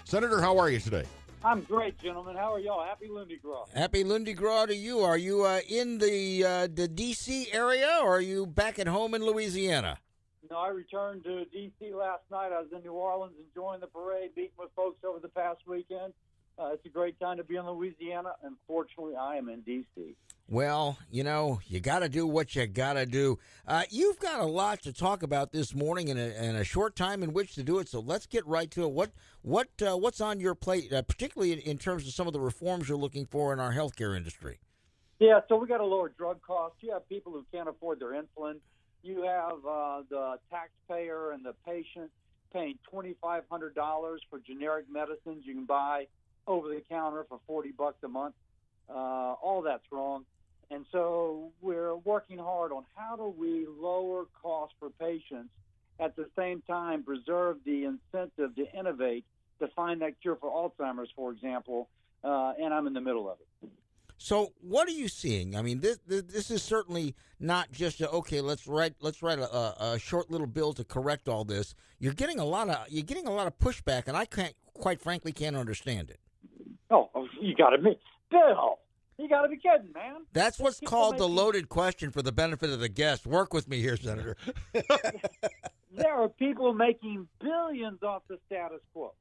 Senator, how are you today? I'm great, gentlemen. How are y'all? Happy Lundi Gras. Happy Lundi Gras to you. Are you in the D.C. area, or are you back at home in Louisiana? No, I returned to D.C. last night. I was in New Orleans enjoying the parade, meeting with folks over the past weekend. It's a great time to be in Louisiana. Unfortunately, I am in D.C. Well, you got to do what you got to do. You've got a lot to talk about this morning and a short time in which to do it, so let's get right to it. What's on your plate, particularly in terms of some of the reforms you're looking for in our healthcare industry? Yeah, so we got to lower drug costs. You have people who can't afford their insulin. You have the taxpayer and the patient paying $2,500 for generic medicines you can buy over the counter for $40 a month. All that's wrong. And so we're working hard on how do we lower costs for patients, at the same time preserve the incentive to innovate, to find that cure for Alzheimer's, for example, and I'm in the middle of it. So what are you seeing? I mean, this is certainly not just let's write a short little bill to correct all this. You're getting a lot of pushback, and I quite frankly can't understand it. Oh, you got to be Bill. You got to be kidding, man. That's what's called the loaded question for the benefit of the guest. Work with me here, Senator. There are people making billions off the status quo.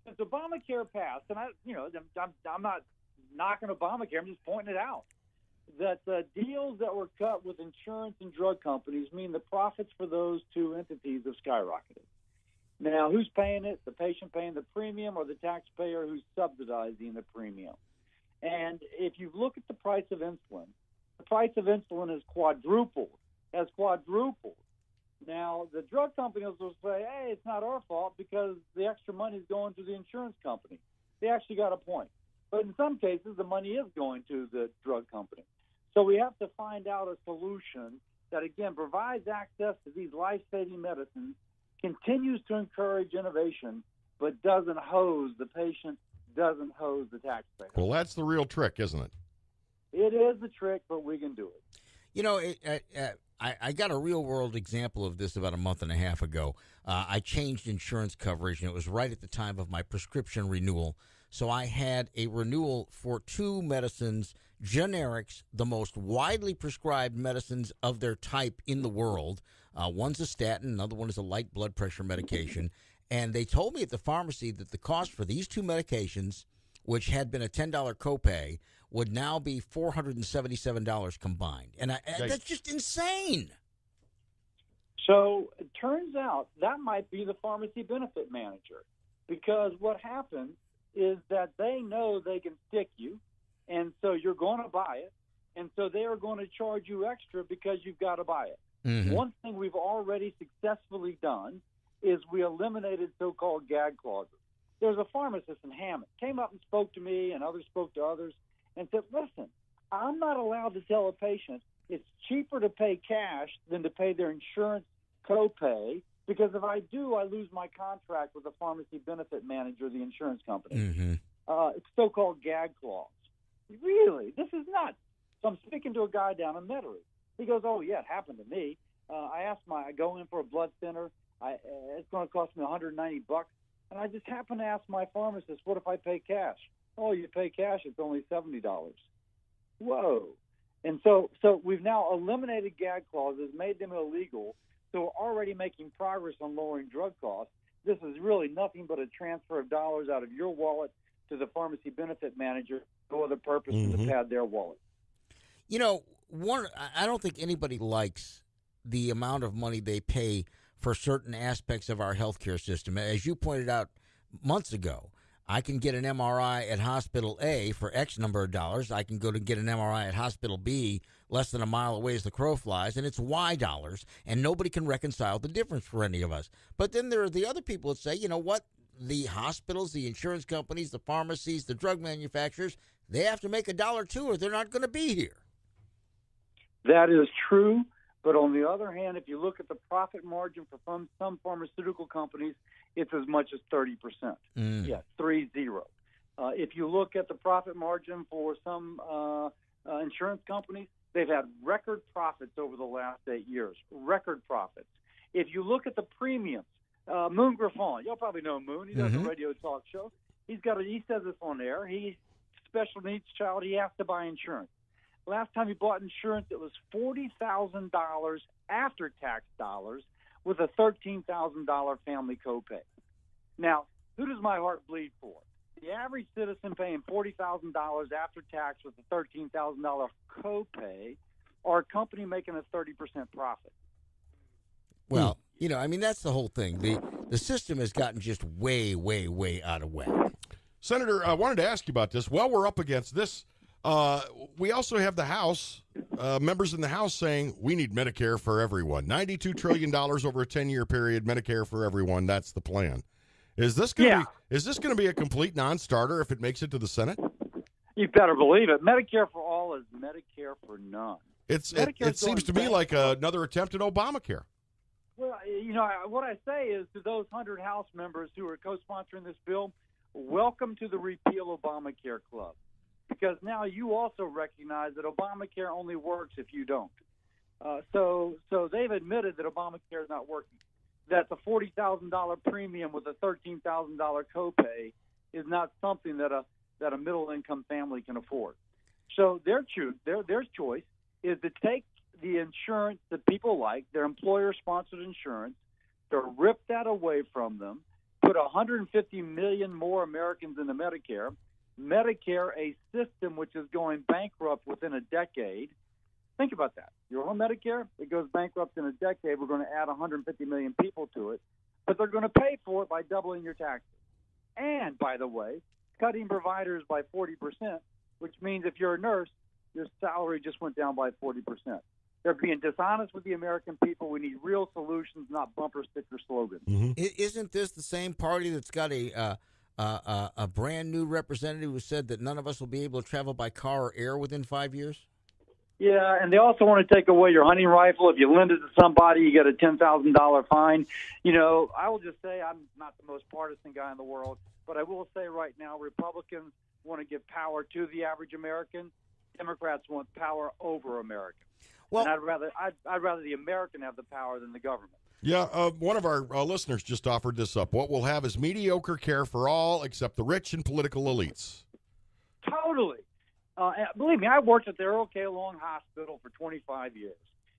Since Obamacare passed, and I'm not knocking Obamacare, I'm just pointing it out, that the deals that were cut with insurance and drug companies mean the profits for those two entities have skyrocketed. Now, who's paying it? The patient paying the premium, or the taxpayer who's subsidizing the premium? And if you look at the price of insulin has quadrupled. Now, the drug companies will say, hey, it's not our fault because the extra money is going to the insurance company. They actually got a point. But in some cases, the money is going to the drug company. So we have to find out a solution that, again, provides access to these life-saving medicines, continues to encourage innovation, but doesn't hose the patient, doesn't hose the taxpayer. Well, that's the real trick, isn't it? It is the trick, but we can do it. I got a real-world example of this about a month and a half ago. I changed insurance coverage, and it was right at the time of my prescription renewal. So I had a renewal for two medicines, generics, the most widely prescribed medicines of their type in the world. One's a statin, another one is a light blood pressure medication. And they told me at the pharmacy that the cost for these two medications, which had been a $10 copay, would now be $477 combined. And that's just insane. So it turns out that might be the pharmacy benefit manager, because what happens is that they know they can stick you, and so you're going to buy it, and so they are going to charge you extra because you've got to buy it. Mm-hmm. One thing we've already successfully done is we eliminated so-called gag clauses. There's a pharmacist in Hammond, came up and spoke to me, and others spoke to others, and said, listen, I'm not allowed to tell a patient it's cheaper to pay cash than to pay their insurance copay, because if I do, I lose my contract with the pharmacy benefit manager, the insurance company. Mm-hmm. It's so-called gag clause. Really? This is nuts. So I'm speaking to a guy down in Metairie. He goes, oh, yeah, it happened to me. I go in for a blood thinner. It's going to cost me $190, and I just happen to ask my pharmacist, what if I pay cash? Oh, you pay cash, it's only $70. Whoa. And so we've now eliminated gag clauses, made them illegal, so we're already making progress on lowering drug costs. This is really nothing but a transfer of dollars out of your wallet to the pharmacy benefit manager for no other purpose than to pad their wallet. I don't think anybody likes the amount of money they pay for certain aspects of our healthcare system. As you pointed out months ago, I can get an MRI at Hospital A for X number of dollars. I can go to get an MRI at Hospital B less than a mile away as the crow flies, and it's Y dollars, and nobody can reconcile the difference for any of us. But then there are the other people that say, you know what, the hospitals, the insurance companies, the pharmacies, the drug manufacturers, they have to make a dollar too, or they're not going to be here. That is true. But on the other hand, if you look at the profit margin for some pharmaceutical companies, it's as much as 30%. Yeah, 30. If you look at the profit margin for some insurance companies, they've had record profits over the last 8 years, record profits. If you look at the premiums Moon Griffon. You'll probably know Moon. He does a radio talk show. He says this on air. He's a special needs child. He has to buy insurance. Last time he bought insurance, it was $40,000 after tax dollars with a $13,000 family copay. Now, who does my heart bleed for? The average citizen paying $40,000 after tax with a $13,000 copay, or a company making a 30% profit? Well, I mean, that's the whole thing. The system has gotten just way, way, way out of whack. Senator, I wanted to ask you about this. While we're up against this, we also have the House, members in the House saying we need Medicare for everyone. $92 trillion over a 10-year period, Medicare for everyone. That's the plan. Is this going to be a complete non-starter if it makes it to the Senate? You better believe it. Medicare for all is Medicare for none. It seems to me like another attempt at Obamacare. Well, what I say is to those 100 House members who are co-sponsoring this bill, welcome to the Repeal Obamacare Club. Because now you also recognize that Obamacare only works if you don't. So they've admitted that Obamacare is not working, that the $40,000 premium with a $13,000 copay is not something that a middle-income family can afford. So their choice is to take the insurance that people like, their employer-sponsored insurance, to rip that away from them, put 150 million more Americans into Medicare, a system which is going bankrupt within a decade. Think about that. You're on Medicare, it goes bankrupt in a decade. We're going to add 150 million people to it, but they're going to pay for it by doubling your taxes. And, by the way, cutting providers by 40%, which means if you're a nurse, your salary just went down by 40%. They're being dishonest with the American people. We need real solutions, not bumper sticker slogans. Mm-hmm. Isn't this the same party that's got a brand new representative who said that none of us will be able to travel by car or air within 5 years? Yeah, and they also want to take away your hunting rifle. If you lend it to somebody, you get a $10,000 fine. I will just say I'm not the most partisan guy in the world, but I will say right now Republicans want to give power to the average American. Democrats want power over Americans. Well, and I'd rather the American have the power than the government. Yeah, one of our listeners just offered this up. What we'll have is mediocre care for all except the rich and political elites. Totally. And believe me, I worked at the Earl K. Long Hospital for 25 years,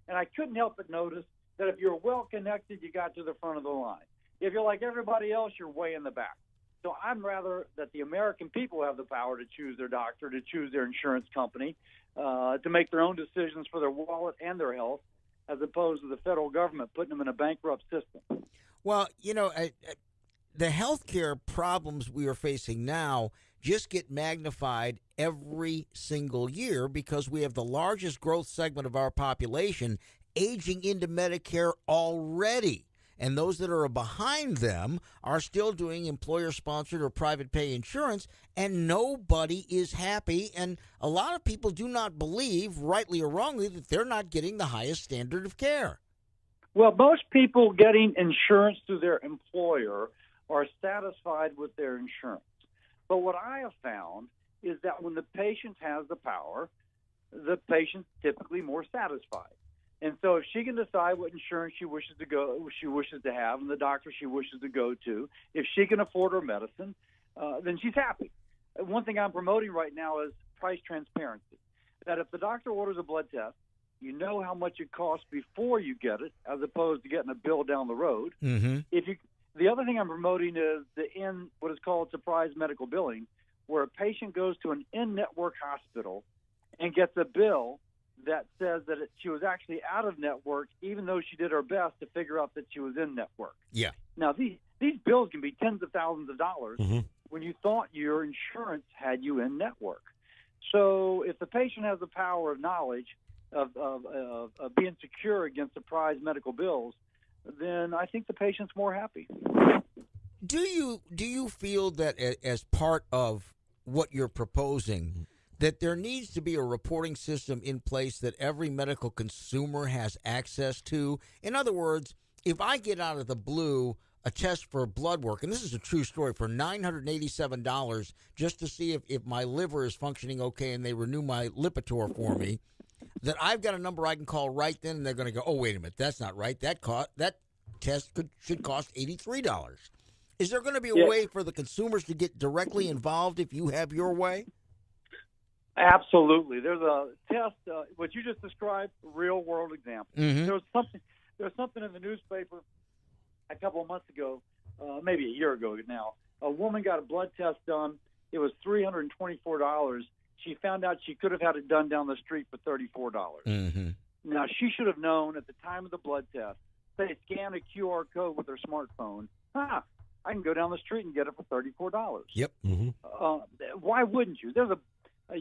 and I couldn't help but notice that if you're well-connected, you got to the front of the line. If you're like everybody else, you're way in the back. So I'd rather that the American people have the power to choose their doctor, to choose their insurance company, to make their own decisions for their wallet and their health, as opposed to the federal government putting them in a bankrupt system. Well, the healthcare problems we are facing now just get magnified every single year because we have the largest growth segment of our population aging into Medicare already. And those that are behind them are still doing employer-sponsored or private pay insurance, and nobody is happy. And a lot of people do not believe, rightly or wrongly, that they're not getting the highest standard of care. Well, most people getting insurance through their employer are satisfied with their insurance. But what I have found is that when the patient has the power, the patient's typically more satisfied. And so if she can decide what insurance she wishes to have, and the doctor she wishes to go to, if she can afford her medicine, then she's happy. One thing I'm promoting right now is price transparency. That if the doctor orders a blood test, you know how much it costs before you get it, as opposed to getting a bill down the road. Mm-hmm. The other thing I'm promoting is what is called surprise medical billing, where a patient goes to an in-network hospital and gets a bill that says that she was actually out of network, even though she did her best to figure out that she was in network. Yeah. Now, these bills can be tens of thousands of dollars when you thought your insurance had you in network. So if the patient has the power of knowledge of being secure against surprise medical bills, then I think the patient's more happy. Do you feel that as part of what you're proposing, that there needs to be a reporting system in place that every medical consumer has access to? In other words, if I get out of the blue a test for blood work, and this is a true story, for $987 just to see if my liver is functioning okay and they renew my Lipitor for me, that I've got a number I can call right then and they're going to go, oh, wait a minute, that's not right. That test should cost $83. Is there going to be a Yeah. way for the consumers to get directly involved if you have your way? Absolutely. There's a test, what you just described, real world example. Mm-hmm. There was something in the newspaper a couple of months ago, maybe a year ago now. A woman got a blood test done. It was $324. She found out she could have had it done down the street for $34. Mm-hmm. Now, she should have known at the time of the blood test, say, scan a QR code with her smartphone. I can go down the street and get it for $34. Yep. Mm-hmm. Why wouldn't you? There's a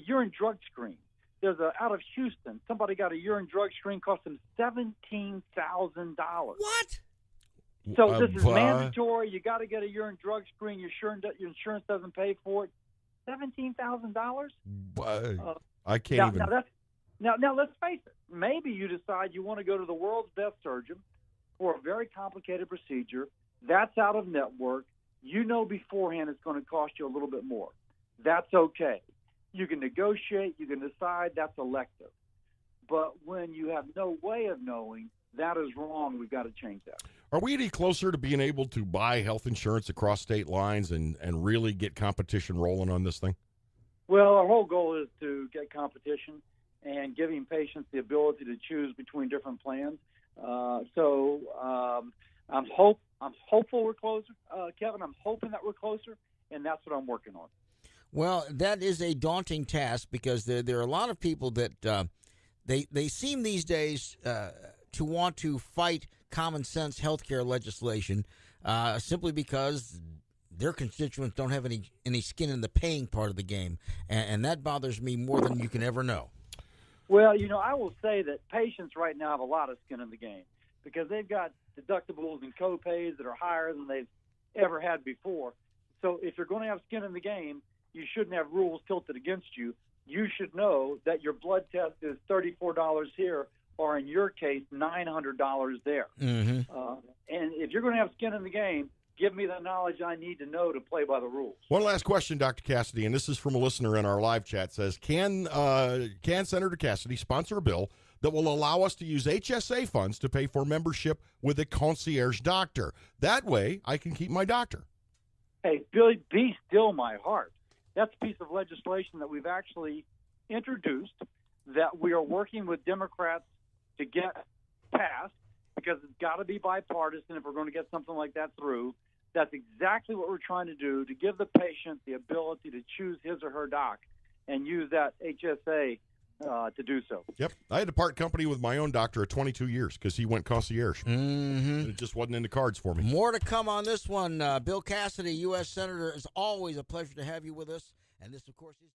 urine drug screen. There's out of Houston, somebody got a urine drug screen, cost them $17,000. What? So this is mandatory. You got to get a urine drug screen. Your insurance doesn't pay for it. $17,000. I can't even. Now let's face it. Maybe you decide you want to go to the world's best surgeon for a very complicated procedure. That's out of network. You know beforehand it's going to cost you a little bit more. That's okay. You can negotiate. You can decide. That's elective. But when you have no way of knowing, that is wrong. We've got to change that. Are we any closer to being able to buy health insurance across state lines and really get competition rolling on this thing? Well, our whole goal is to get competition and giving patients the ability to choose between different plans. I'm hopeful we're closer, Kevin. I'm hoping that we're closer, and that's what I'm working on. Well, that is a daunting task because there are a lot of people that they seem these days to want to fight common sense healthcare legislation simply because their constituents don't have any skin in the paying part of the game, and that bothers me more than you can ever know. Well, I will say that patients right now have a lot of skin in the game because they've got deductibles and co-pays that are higher than they've ever had before. So if you're going to have skin in the game, you shouldn't have rules tilted against you. You should know that your blood test is $34 here, or in your case, $900 there. Mm-hmm. And if you're going to have skin in the game, give me the knowledge I need to know to play by the rules. One last question, Dr. Cassidy, and this is from a listener in our live chat, says, can Senator Cassidy sponsor a bill that will allow us to use HSA funds to pay for membership with a concierge doctor? That way, I can keep my doctor. Hey, Billy, be still my heart. That's a piece of legislation that we've actually introduced that we are working with Democrats to get passed because it's got to be bipartisan if we're going to get something like that through. That's exactly what we're trying to do, to give the patient the ability to choose his or her doc and use that HSA to do so. Yep. I had to part company with my own doctor at 22 years because he went concierge. Mm-hmm. It just wasn't in the cards for me. More to come on this one. Bill Cassidy, U.S. Senator, it's always a pleasure to have you with us. And this, of course, is...